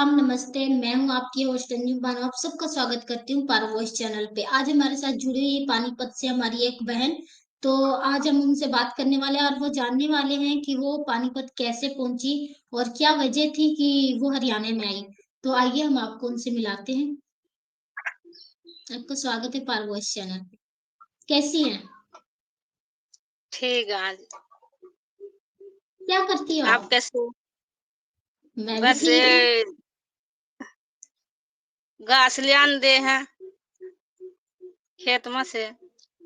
सलाम, नमस्ते। मैं हूँ आपकी होस्ट अंजू बानो। आप सबका स्वागत करती हूँ पारो वॉइस चैनल पे। आज हमारे साथ जुड़ी हुई पानीपत से हमारी एक बहन। तो आज हम उनसे बात करने वाले हैं और वो जानने वाले हैं कि वो पानीपत कैसे पहुंची और क्या वजह थी कि वो हरियाणा में आई। तो आइए हम आपको उनसे मिलाते हैं। आपका स्वागत है पारो वॉइस चैनल पे। कैसी हैं? ठीक है। क्या करती हो आप आप? कैसे हो? मैं भी बस ठीक हूँ। घास लियान दे हैं खेत में से।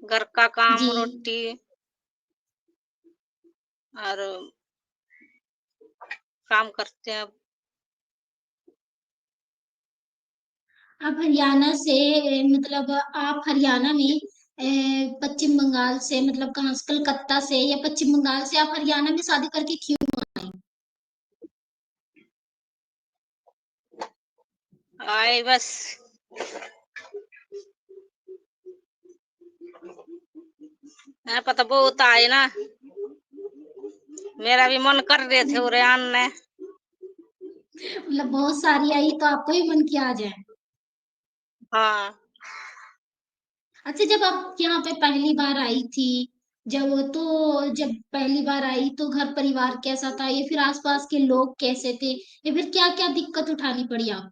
घर का जी। काम, रोटी और काम करते हैं। आप हरियाणा से मतलब आप हरियाणा में पश्चिम बंगाल से मतलब कहाँ से, कलकत्ता से या पश्चिम बंगाल से आप हरियाणा में शादी करके क्यों आए? आए बस यहाँ पता बहुत आए ना। मेरा भी मन कर रहे थे उरे आने। मतलब बहुत सारी आई तो आपको ही मन किया आ जाए। हाँ, अच्छा, जब आप यहाँ पे पहली बार आई थी, जब पहली बार आई तो घर परिवार कैसा था, या फिर आसपास के लोग कैसे थे, या फिर क्या क्या दिक्कत उठानी पड़ी आप?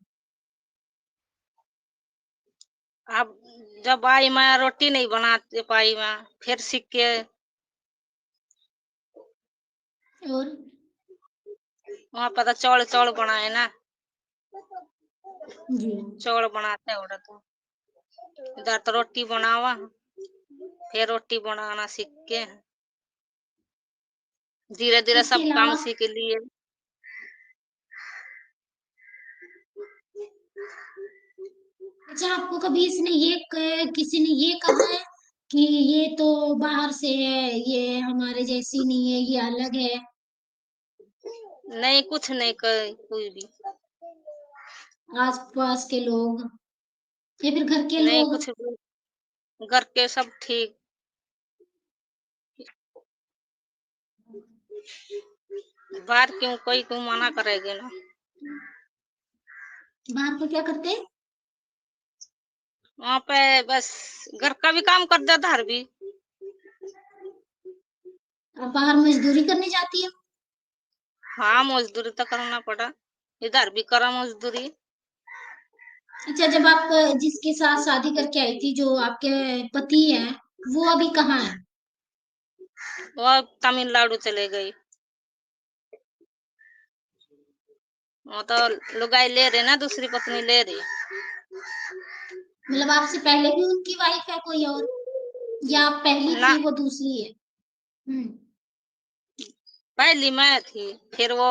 अब जब आई मैं रोटी नहीं बनाते पाई, मैं फिर सीख के और वहाँ पता चौड़ चौड़ बनाए ना। जी। चौड़ बनाते उड़े तो इधर तो रोटी बनावा, फिर रोटी बनाना सीख के धीरे धीरे इसके सब काम अलावा सीख लिए। अच्छा, आपको कभी किसी ने ये कहा है कि ये तो बाहर से है, ये हमारे जैसी नहीं है, ये अलग है? नहीं, कुछ नहीं कोई भी आसपास के लोग या फिर घर के नहीं, लोग? कुछ भी। घर के सब ठीक। बाहर क्यों कोई क्यों मना करेगी ना। बाहर को क्या करते हैं? वहाँ पे बस घर का भी काम कर देता हर भी। आप बाहर मजदूरी करने जाती है? हाँ, मजदूरी तो करना पड़ा। इधर भी करा मजदूरी। अच्छा, जब आप जिसके साथ शादी करके आई थी, जो आपके पति हैं, वो अभी कहाँ है? वो अब तमिलनाडु चले गई। वो तो लुगाई ले रहे ना, दूसरी पत्नी ले रही। मतलब आपसे पहले भी उनकी वाइफ है कोई और, या आप पहली ना, थी वो दूसरी है? हम्म। पहली मैं थी, फिर वो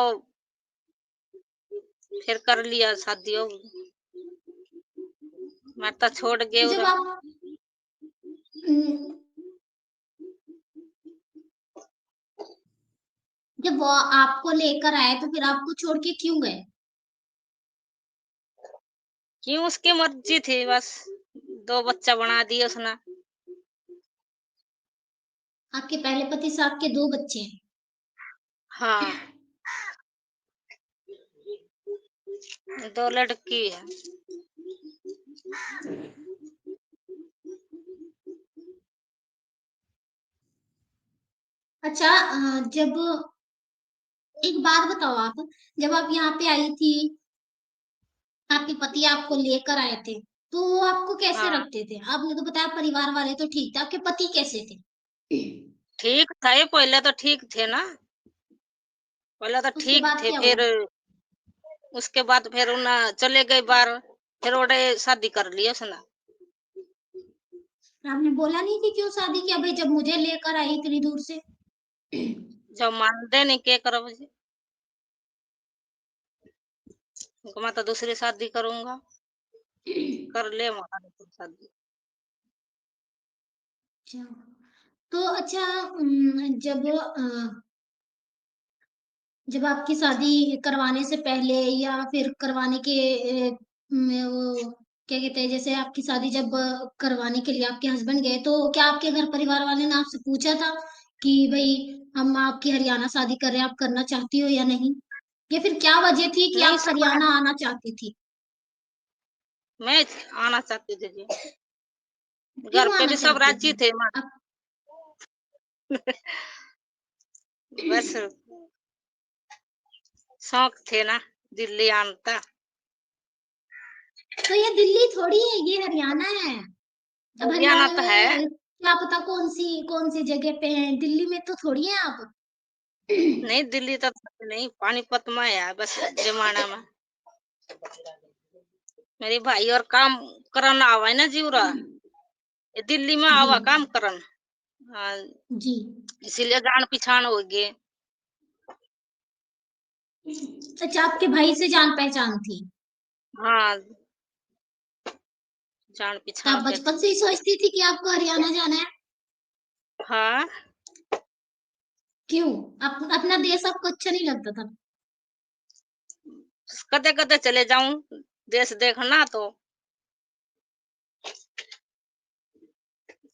फिर कर लिया शादी हो। मैं तो छोड़ गए तो जब उधर। आप हम्म, जब वो आपको लेकर आए तो फिर आपको छोड़ के क्यों गए? क्यों, उसकी मर्जी थी बस। दो बच्चा बना दिए उसने। आपके पहले पति साहब के दो बच्चे हैं? हाँ, दो लड़की है। अच्छा, जब एक बात बताओ आप, जब आप यहाँ पे आई थी, आपके पति आपको लेकर आए थे, तो वो आपको कैसे हाँ, रखते थे? आपने तो बताया परिवार वाले तो ठीक थे, आपके पति कैसे थे? ठीक थे पहले तो ठीक थे ना। पहले तो उसके ठीक बाद थे, क्या हुआ? फिर उसके बाद फिर उन्हें चले गए बाहर। फिर ओडे शादी कर ली उसने। आपने बोला नहीं कि क्यों शादी किया भाई, जब मुझे लेकर आई इतनी दूर से? जब मानते नहीं क्या करो जी। मैं तो दूसरी शादी करूंगा। कर ले हमारा शादी। अच्छा, तो अच्छा, जब आपकी शादी करवाने से पहले या फिर करवाने के वो क्या कहते हैं, जैसे आपकी शादी जब करवाने के लिए आपके हस्बैंड गए, तो क्या आपके घर परिवार वाले ने आपसे पूछा था कि भाई हम आपकी हरियाणा शादी कर रहे हैं, आप करना चाहती हो या नहीं? या फिर क्या वजह थी कि नहीं आप सब हरियाणा आना चाहती थी? मैं आना चाहती थी जी। घर क्यों पे आना भी सब चाहती राजी थी थे आप? बस शौक थे ना दिल्ली आने का। तो ये दिल्ली थोड़ी है, ये हरियाणा है। अब हरियाणा हरियाणा तो है। में क्या पता कौन सी जगह पे है, दिल्ली में तो थोड़ी है आप। नहीं दिल्ली तो नहीं, पानीपत में है बस जमाना में। मेरे भाई और काम करन आवा है ना जीवरा, ये दिल्ली में जी आवा काम करन। हाँ, जी। इसीलिए जान पहचान हो गए। अच्छा, आपके भाई से जान पहचान थी? हाँ, जान तो पहचान आप पे बचपन थी। से ही सोचती थी कि आपको हरियाणा जाना है? हाँ, क्यों? अपना देश आपको अच्छा नहीं लगता था? कदे कदे चले जाऊं देश देखना तो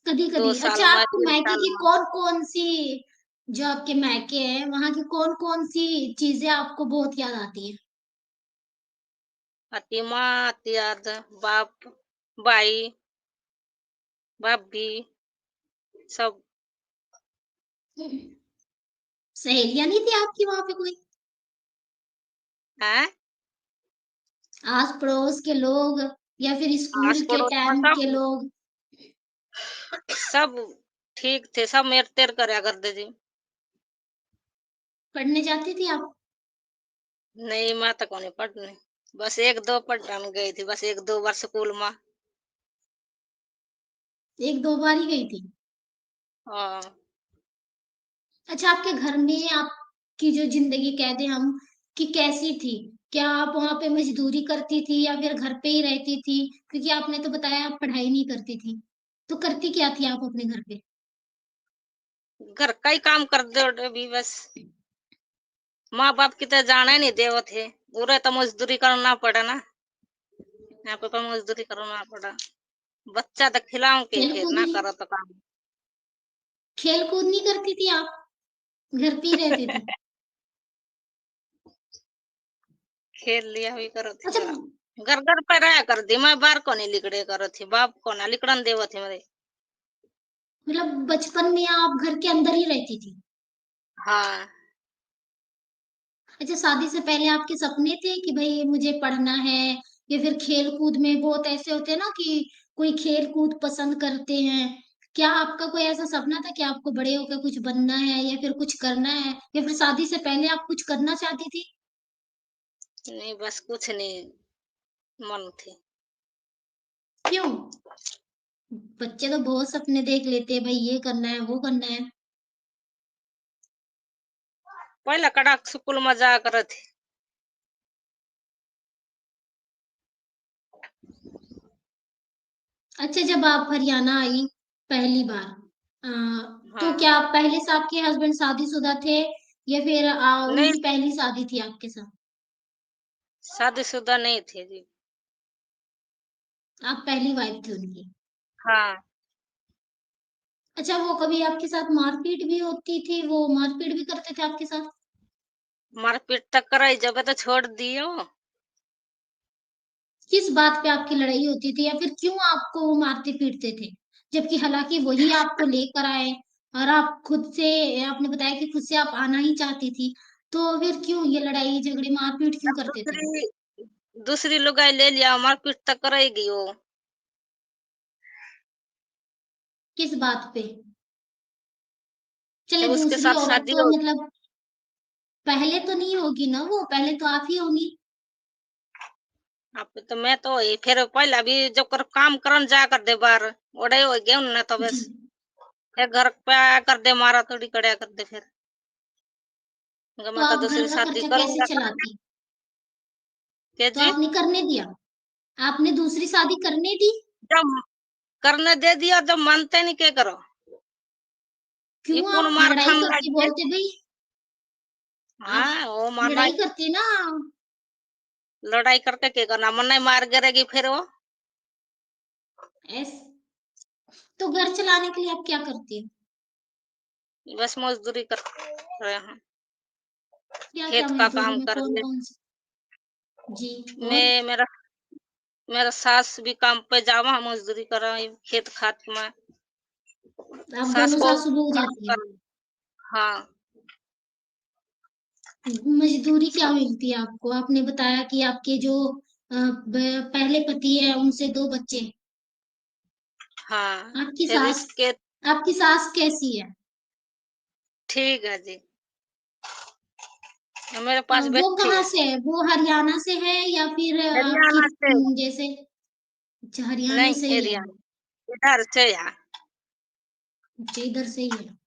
कभी दो कभी। साल अच्छा, में आपके तीन मायके साल की में कौन कौन सी, जो आपके मायके है वहां की कौन कौन सी चीजें आपको बहुत याद आती है? आती माँ आती याद, बाप, भाई, भाभी, सब। सहेलियां नहीं थी आपकी वहां पे कोई? है आस पड़ोस के लोग, या फिर आस स्कूल के पड़ोस में टाइम के सब लोग? सब ठीक थे, सब मेर तेर करया करते जी। पढ़ने जाती थी आप? नहीं मैं तो कोनी पढ़ने, बस एक दो पढ़ने गई थी, बस एक दो बार स्कूल में। एक दो बार ही गई थी? हाँ, अच्छा, आपके घर में आपकी जो जिंदगी कह दें हम कि कैसी थी? क्या आप वहां पे मजदूरी करती थी या फिर घर पे ही रहती थी? क्योंकि आपने तो बताया आप पढ़ाई नहीं करती थी, तो करती क्या थी आप अपने घर पे? घर का ही काम कर दो भी बस। माँ बाप की तो जाना ही नहीं देव थे, पूरे तो मजदूरी करना पड़ा ना, यहाँ पे तो मजदूरी करना पड़ा। बच्चा तो खिलाऊं के खेल फिर कूद ना नहीं, करो तो काम। खेल कूद नहीं करती थी आप? घर पे ही रहती थी? खेल लिया भी करो थी अच्छा, जरा, घर घर पे रहा कर दी, मैं बाहर को नहीं लिकड़े करो थी, बाप को ना लिकड़न देव थे मेरे। मतलब बचपन में आप घर के अंदर ही रहती थी? हाँ, अच्छा, शादी से पहले आपके सपने थे कि भाई मुझे पढ़ना है, या फिर खेल कूद में बहुत ऐसे होते हैं ना कि कोई खेल कूद पसंद करते हैं? क्या आपका कोई ऐसा सपना था कि आपको बड़े होकर कुछ बनना है या फिर कुछ करना है, या फिर शादी से पहले आप कुछ करना चाहती थी? नहीं बस कुछ नहीं मन थी। क्यों? बच्चे तो बहुत सपने देख लेते हैं, भाई ये करना है वो करना है। पहले कड़ाक स्कूल में जा कर थी। अच्छा, जब आप हरियाणा आई पहली बार, आ, तो हाँ, क्या पहले से आपके हस्बैंड शादीशुदा थे, या फिर नहीं उनकी पहली शादी थी आपके साथ? शादीशुदा नहीं थी जी। आप पहली वाइफ थी उनकी? हाँ, अच्छा, वो कभी आपके साथ मारपीट भी होती थी, वो मारपीट भी करते थे आपके साथ? मारपीट तक कराई जब तो छोड़ दियो। किस बात पे आपकी लड़ाई होती थी, या फिर क्यों आपको वो मारते पीटते थे, जबकि हालांकि वही आपको लेकर आए, और आप खुद से, आपने बताया कि खुद से आप आना ही चाहती थी, तो फिर क्यों ये लड़ाई झगड़े मारपीट क्यों अब करते थे? दूसरी दूसरी लुगाई ले लिया, मारपीट तक कराएगी वो। किस बात पे? चले, जब उसके दूसरी साथ औरत शादी तो हो, मतलब पहले तो नहीं होगी ना, वो पहले तो आप ही होंगी। आप तो मैं तो ही फिर पहले भी जब कर काम करन जा कर दे बार, ओडे हो गया ना तो जी। बस फिर घर पे आया कर दे, मारा थोड़ी कड़या कर दे फिर। तो मैं तो आप घर दूसरी का शादी खर्चा कैसे करूंगा तो चलाती? के तो जी। आपने करने दिया? आपने दूसरी शादी करने दी? जब करने दे दिया, जब मानते नहीं क्या करो, ये क्यों कौन आप मार लड़ाई खान करके लग गए। बोलते भाई? आप हाँ वो मारना, लड़ाई करते ना? लड़ाई करके क्या करना, मन नहीं मार गिरेगी फिर वो। ऐस तो घर चलाने के लिए आप क्या करती हो? बस मजदूरी कर रहे हैं। क्या-क्या खेत का मज़दूरी काम में कर ले। कौन-कौन सी जी, और? मैं मेरा मेरा सास भी काम पे जावा मजदूरी करा खेत खात में। आप सास दोनों को सासू-बहू काम जाती हैं? कर हाँ, मज़दूरी क्या मिलती है आपको? आपने बताया कि आपके जो अ, ब पहले पति हैं, उनसे 2 बच्चे हैं। हाँ, आपकी फिर सास इसके आपकी सास कैसी है? ठीक है जी। मेरे पास वो बैठी कहाँ है, से है? वो हरियाणा से है या फिर आपकी हरियाणा से। जैसे अच्छा हरियाणा नहीं, से ही है, हरियाणा इधर से यहाँ। अच्छा इधर से ही है।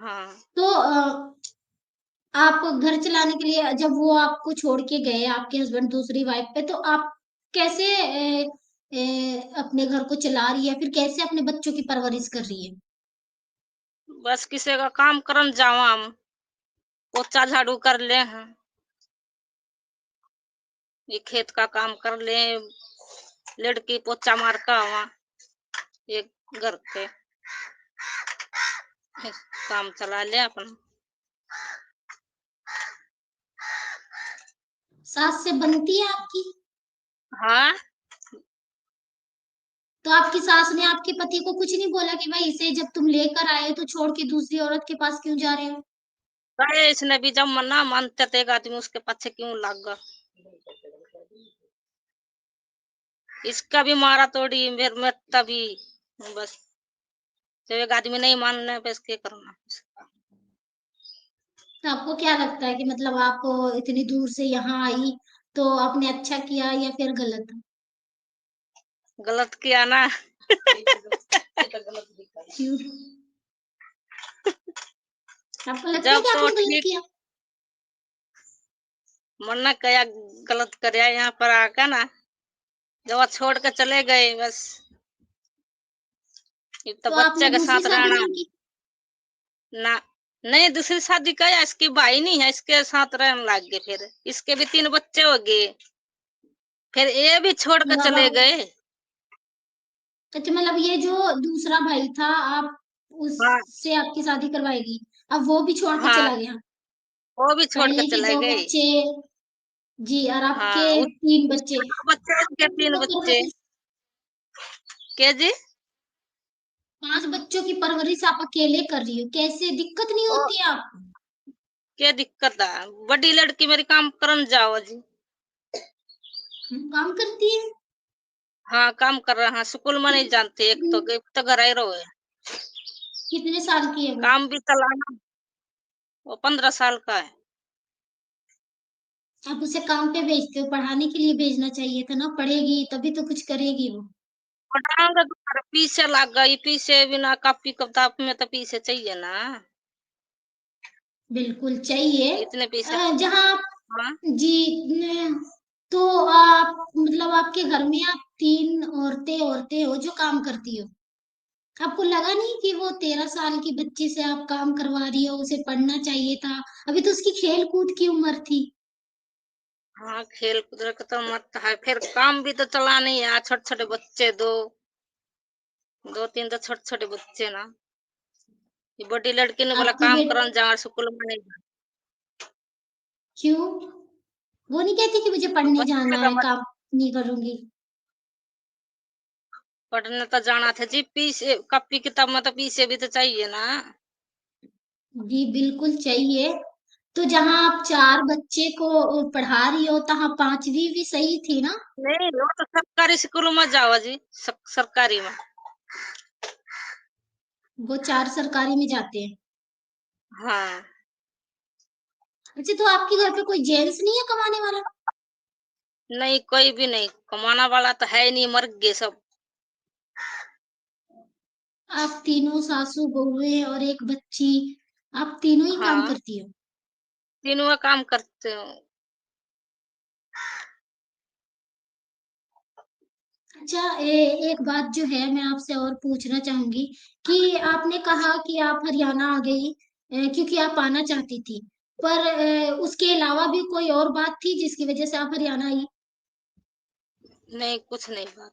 हाँ, तो आप घर चलाने के लिए जब वो आपको छोड़ के गए, आपके हस्बैंड दूसरी वाइफ पे, तो आप कैसे अपने घर को चला रही है, फिर कैसे अपने बच्चों की परवरिश कर रही है? बस किसी का काम करन जावा हम, पोछा झाड़ू कर ले हैं, ये खेत का काम कर ले, लड़की पोछा मार का आवा, ये घर के काम चला ले अपना। सास से बनती है आपकी? हाँ, तो आपकी सास ने आपके पति को कुछ नहीं बोला कि भाई इसे जब तुम लेकर आए तो छोड़ के दूसरी औरत के पास क्यों जा रहे हो? अरे इसने भी जब मना मानते थे एक आदमी उसके पीछे क्यों लग गया। इसका भी मारा तोड़ी फिर मैं तभी बस जब एक आदमी नहीं मानने पे इसके करना। तो आपको क्या लगता है कि मतलब आप इतनी दूर से यहाँ आई तो आपने अच्छा किया या फिर गलत? गलत किया ना। क्यों? आपको लगता है जब कि तो आपने गलत ठीक किया? मना कया गलत करया यहाँ पर आकर ना जब वो छोड़ के चले गए बस ये तो तो बच्चे आपने के दूसरी साथ शादी रहना नहीं की? ना। नहीं दूसरी शादी कया इसकी भाई नहीं है इसके साथ रहने लग गए फिर इसके भी 3 बच्चे हो गए फिर ये भी छोड़ के मतलब चले आप गए। अच्छा मतलब ये जो दूसरा भाई था आप हाँ उससे आपकी शादी करवाएगी, अब वो भी छोड़ के हाँ चला गया। वो भी छोड़ के पहले के चले 2 गए। बच्चे जी और आपके हाँ 3 बच्चे। उसके 2 बच्चे उसके तो 3 बच्चे परवरिश के जी 5 बच्चों की परवरिश आप अकेले कर रही हो, कैसे दिक्कत नहीं ओ होती आपको? क्या दिक्कत है बड़ी लड़की मेरी काम करन जाओ जी। काम करती है? हाँ काम कर रहा हाँ स्कूल में नहीं जानते एक तो घर ही रहो है। कितने साल की है वो? काम भी चलाना वो 15 साल का है। आप उसे काम पे भेजते हो, पढ़ाने के लिए भेजना चाहिए था ना, पढ़ेगी तभी तो कुछ करेगी वो। पढ़ाऊंगा तो फिर पीछे लग गई पीछे बिना कॉपी किताब में तो पीछे चाहिए ना। बिल्कुल चाहिए। इतने पीछे जहाँ आप हाँ जी न तो आप मतलब आपके घर में आप 3 औरतें औरतें हो जो काम करती हो। आपको लगा नहीं कि वो 13 साल की बच्ची से आप काम करवा रही हो, उसे पढ़ना चाहिए था? अभी तो उसकी खेल-कूद की उम्र थी। हाँ खेल कूद का तो मत है फिर काम भी तो चलाना ही है छोटे छोटे बच्चे दो तीन तो छोटे छोटे बच्चे ना ये बड़ी लड़की ने बोला आपकी काम बेट करन जा स्कूल में नहीं क्यों? वो नहीं कहती कि मुझे तो पढ़ने बच्चे जाना तो है, काम नहीं करूँगी? पढ़ने तो जाना था जी पीछे कॉपी किताब में तो पीछे भी तो चाहिए ना। जी, बिल्कुल चाहिए। तो जहाँ आप 4 बच्चे को पढ़ा रही हो, तहाँ 5वीं भी सही थी ना? नहीं वो तो सरकारी स्कूल में जाओ जी सरकारी में। वो 4 सरकारी में जाते हैं। हाँ अच्छा, तो आपके घर पे कोई जेंट्स नहीं है कमाने वाला? नहीं कोई भी नहीं कमाना वाला तो है ही नहीं मर गए सब। आप तीनों सासू-बहुएँ और 1 बच्ची, आप तीनों ही काम हाँ करती हो? तीनों काम करते हो। अच्छा एक बात जो है मैं आपसे और पूछना चाहूँगी कि आपने कहा कि आप हरियाणा आ गई क्योंकि आप आना चाहती थी। पर उसके अलावा भी कोई और बात थी जिसकी वज़ह से आप हरियाणा आई? नहीं कुछ नहीं बात।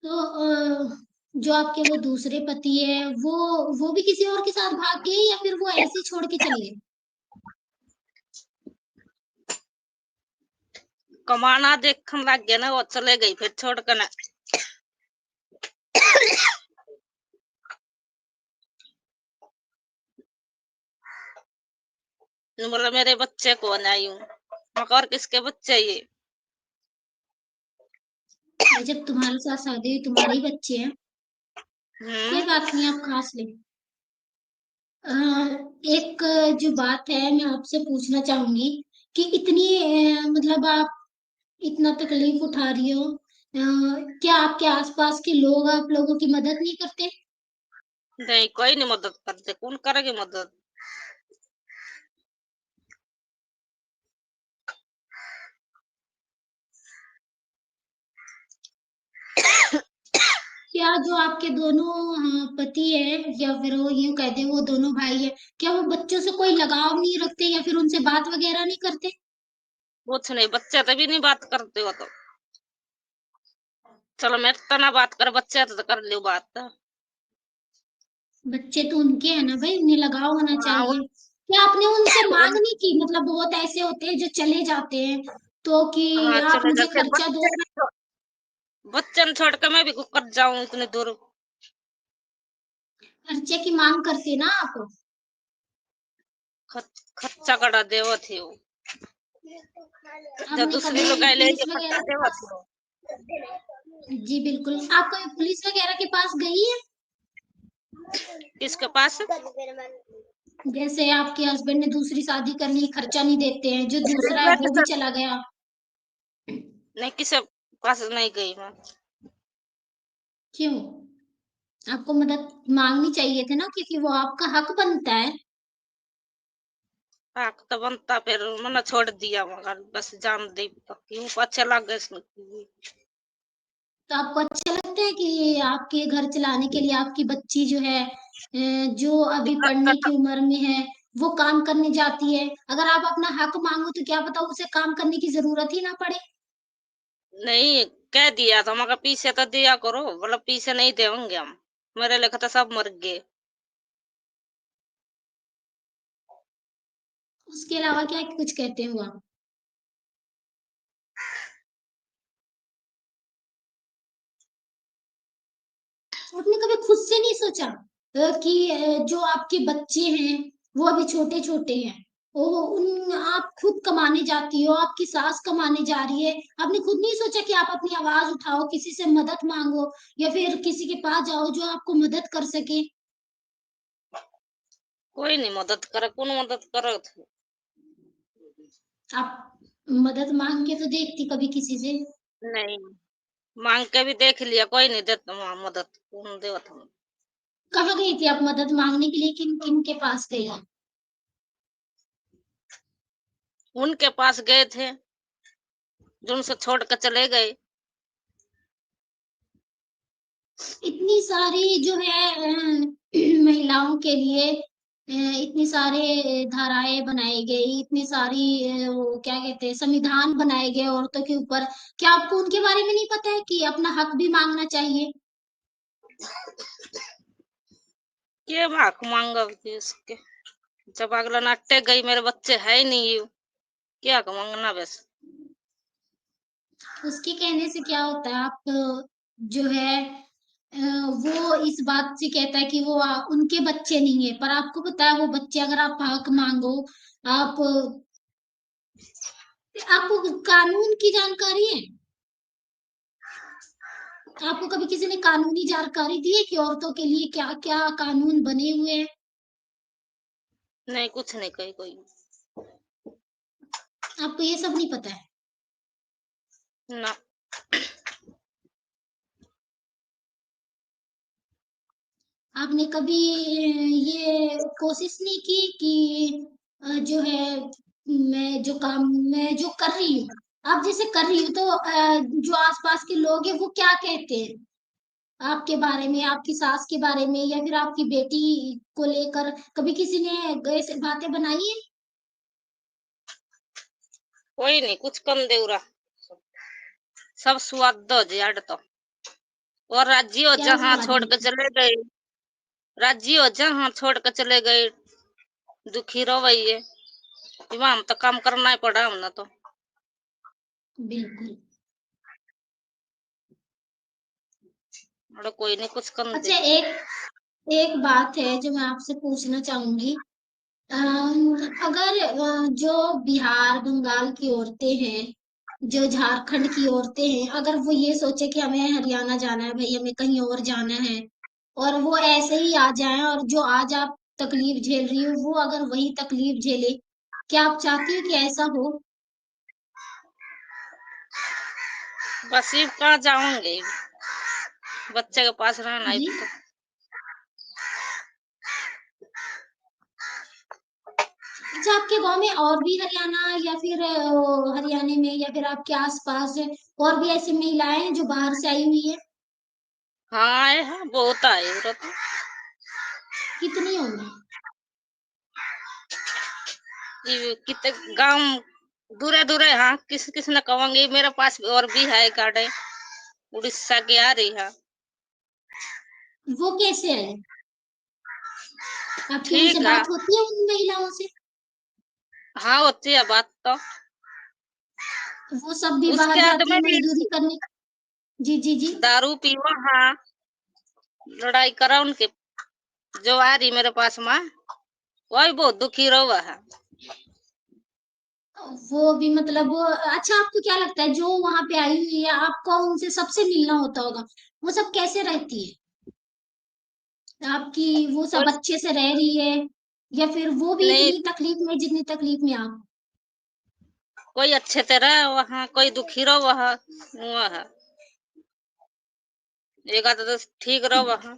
तो जो आपके वो दूसरे पति है, वो भी किसी और के साथ भाग गए या फिर वो ऐसे ही छोड़ के चले गए? कमाना देखने लग गया ना, वो चले गई फिर छोड़ कर ना। बोला मेरे बच्चे कौन आई हूँ, और किसके बच्चे ये। भाई जब तुम्हारे साथ शादी हुई, तुम्हारे ही बच्चे हैं। कोई हम्म। बात नहीं, आप खास ले। अ, एक जो बात है मैं आपसे पूछना चाहूंगी कि इतनी मतलब आप इतना तकलीफ उठा रही हो, क्या आपके आसपास के लोग आप लोगों की मदद नहीं करते? नहीं, कोई नहीं मदद करते, कौन करेगी मदद। क्या जो आपके दोनों पति है, या फिर वो यूं कहते हैं वो दोनों भाई है, क्या वो बच्चों से कोई लगाव नहीं रखते या फिर उनसे बात वगैरह नहीं करते? कुछ नहीं, बच्चे तभी नहीं बात करते हो तो। चलो मैं तो ना बात कर, बच्चे तो कर लियो बात। बच्चे तो उनके हैं ना भाई, उन्हें लगाव होना हाँ चाहिए। क्या आपने उनसे मांग उन, नहीं की? मतलब बहुत ऐसे होते हैं जो चले जाते हैं, तो कि हाँ आप चले मुझे जाते खर्चा दो। बच्चे न छोड़ के मैं भी कर जाऊं इतनी दूर। खर्चे की मांग करते ना आप? खर्चा करा देव थे वो, जब आपने दूसरी कभी लोग ले पुलिस लिए खर्चा वगैरह के देव पास? थे वो। जी बिल्कुल, आप कभी पुलिस वगैरह के पास गई है? किसके पास। जैसे आपके हस्बैंड ने दूसरी शादी कर ली, खर्चा नहीं देते हैं, जो दूसरा है मैं वो भी किसे चला गया। नहीं, किसे पास नहीं गई मैं। क्यों? आपको मदद मांगनी चाहिए थी ना, क्योंकि वो आपका हक बनता है। आग तो बनता, फिर मैंने छोड़ दिया, मगर बस जान दे क्यों अच्छा लग गया। तो आपको अच्छा लगता है कि आपके घर चलाने के लिए आपकी बच्ची जो है, जो अभी पढ़ने की उम्र में है, वो काम करने जाती है? अगर आप अपना हक मांगो तो क्या पता उसे काम करने की जरूरत ही ना पड़े। नहीं, कह दिया था मगर पीछे तो दिया करो, मतलब पीछे नहीं देंगे हम, मेरे लेखा तो सब मर गए। उसके अलावा क्या कुछ कहते हो आप? आपने कभी खुद से नहीं सोचा कि जो आपके बच्चे हैं वो अभी छोटे छोटे हैं, वो उन आप खुद कमाने जाती हो, आपकी सास कमाने जा रही है, आपने खुद नहीं सोचा कि आप अपनी आवाज उठाओ, किसी से मदद मांगो, या फिर किसी के पास जाओ जो आपको मदद कर सके? कोई नहीं मदद करे, कौन मदद करे। आप मदद मांग के तो देखती कभी किसी से? नहीं, मांग के भी देख लिया, कोई नहीं देता वहाँ मदद, कौन देता। कहाँ गई थी आप मदद मांगने के लिए? किन किन के पास गई? उनके पास गए थे जो उनसे छोड़ कर चले गए। इतनी सारी जो है महिलाओं के लिए इतनी सारे धाराएं बनाई गई, इतनी सारी वो क्या कहते हैं, संविधान बनाए गए औरतों के ऊपर। क्या आपको उनके बारे में नहीं पता है कि अपना हक भी मांगना चाहिए? के माक मांगा इसके, जब अगला नाट्य गई, मेरे बच्चे है ही नहीं ये, क्या मांगना बस। उसके कहने से क्या होता है? आप जो है वो इस बात से कहता है कि वो उनके बच्चे नहीं है, पर आपको पता है वो बच्चे, अगर आप हक मांगो, आप आपको कानून की जानकारी है? आपको कभी किसी ने कानूनी जानकारी दी है कि औरतों के लिए क्या क्या कानून बने हुए हैं? नहीं, कुछ नहीं कही कोई। आपको ये सब नहीं पता है? ना। आपने कभी ये कोशिश नहीं की कि जो है मैं जो कर रही हूँ, आप जैसे कर रही हूँ, तो जो आसपास के लोग हैं वो क्या कहते हैं आपके बारे में, आपकी सास के बारे में, या फिर आपकी बेटी को लेकर कभी किसी ने ऐसे बातें बनाई है? कोई नहीं कुछ कम दे उरा, सब स्वाद दो जे तो। और राज्य हो क्या जहाँ समाज छोड़ में? के चले गए, राज्य हो जहाँ छोड़ के चले गए, दुखी रहो भैया। इमा हम तो काम करना ही पड़ा हमने तो। बिल्कुल। और कोई नहीं कुछ कर दे। अच्छा, एक एक बात है जो मैं आपसे पूछना चाहूंगी। अगर जो बिहार बंगाल की औरतें हैं, जो झारखंड की औरतें हैं, अगर वो ये सोचे कि हमें हरियाणा जाना है भाई, हमें कहीं और जाना है, और वो ऐसे ही आ जाएं, और जो आज आप तकलीफ झेल रही हो वो अगर वही तकलीफ झेले, क्या आप चाहती हो कि ऐसा हो? बस ये कहाँ जाऊंगे, बच्चे के पास रहना है जी। तो। अच्छा, आपके गांव में और भी हरियाणा या फिर हरियाणा में या फिर आपके आसपास और भी ऐसी महिलाएं हैं जो बाहर से आई हुई है? हाँ आए हैं, बहुत आए उधर तो। कितनी होंगी? ये कितने गांव दूरे दूरे, हाँ किस किस ने कहूंगी, मेरे पास और भी है गाड़े, उड़ीसा की आ रही है। वो कैसे आए? आपकी उनसे ठीक है। बात होती है उन महिलाओं से? हाँ होती है बात तो। वो सब भी उसके बाहर जाती आदमी है भी मजदूरी करने? जी जी जी। दारू पीवा, हाँ लड़ाई करा उनके, जो आ रही मेरे पास माँ, वही बहुत दुखी रहा है। वो भी मतलब वो, अच्छा आपको क्या लगता है जो वहां पे आई हुई है, आपको उनसे सबसे मिलना होता होगा, वो सब कैसे रहती है? आपकी वो सब कोई अच्छे से रह रही है, या फिर वो भी नहीं, इतनी तकलीफ में जितनी तकलीफ में आप? कोई अच्छे तरह वहाँ, कोई दुखी रहो वहाँ, वहाँ है एक आधा तो ठीक रहो वहाँ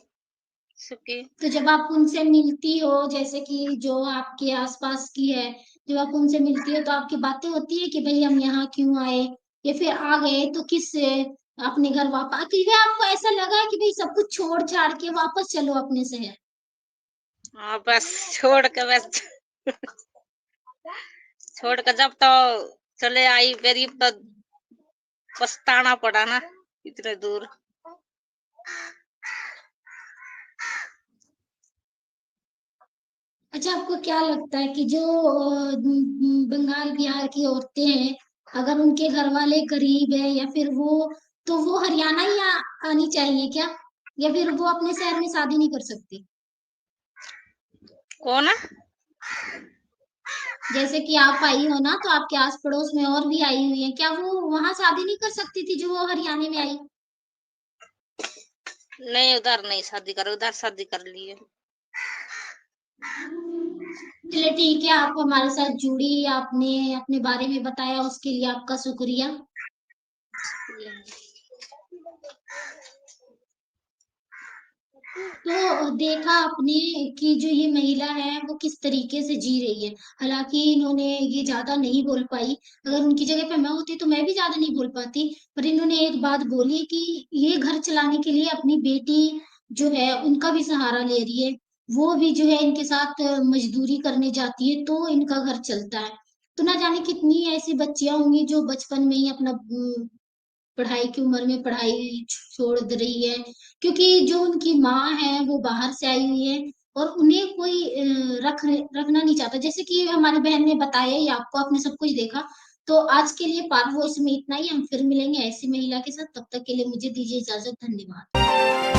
सुखी। तो जब आप उनसे मिलती हो, जैसे कि जो आपके आसपास की है, जब आप उनसे मिलती हो तो आपकी बातें होती है कि भाई हम यहाँ क्यों आए, या फिर आ गए तो किस से अपने घर वापस, क्योंकि आपको ऐसा लगा कि भाई सब कुछ छोड़ छाड़ के वापस चलो अपने शहर? हाँ बस छोड़ के बस छोड़ के जब तो चले आई गरीब तो पछताना पड़ा ना इतने दूर। अच्छा, आपको क्या लगता है कि जो बंगाल बिहार की औरतें हैं, अगर उनके घर वाले गरीब है या फिर वो, तो वो हरियाणा ही आनी चाहिए क्या, या फिर वो अपने शहर में शादी नहीं कर सकती? कौन है? जैसे कि आप आई हो ना, तो आपके आस पड़ोस में और भी आई हुई है, क्या वो वहां शादी नहीं कर सकती थी जो वो हरियाणा में आई? नहीं उधर नहीं शादी कर, उधर शादी कर लिए। चलिए ठीक है, आप हमारे साथ जुड़ी, आपने अपने बारे में बताया, उसके लिए आपका शुक्रिया। तो देखा आपने कि जो ये महिला है वो किस तरीके से जी रही है। हालांकि इन्होंने ये ज्यादा नहीं बोल पाई, अगर उनकी जगह पे मैं होती तो मैं भी ज्यादा नहीं बोल पाती, पर इन्होंने एक बात बोली कि ये घर चलाने के लिए अपनी बेटी जो है उनका भी सहारा ले रही है, वो भी जो है इनके साथ मजदूरी करने जाती है तो इनका घर चलता है। तो ना जाने कितनी ऐसी बच्चियां होंगी जो बचपन में ही अपना पढ़ाई की उम्र में पढ़ाई छोड़ दे रही है, क्योंकि जो उनकी माँ है वो बाहर से आई हुई है, और उन्हें कोई रखना नहीं चाहता, जैसे कि हमारी बहन ने बताया ही, आपको आपने सब कुछ देखा। तो आज के लिए पार्ट वॉइस में इतना ही, हम फिर मिलेंगे ऐसी महिला के साथ, तब तक के लिए मुझे दीजिए इजाजत, धन्यवाद।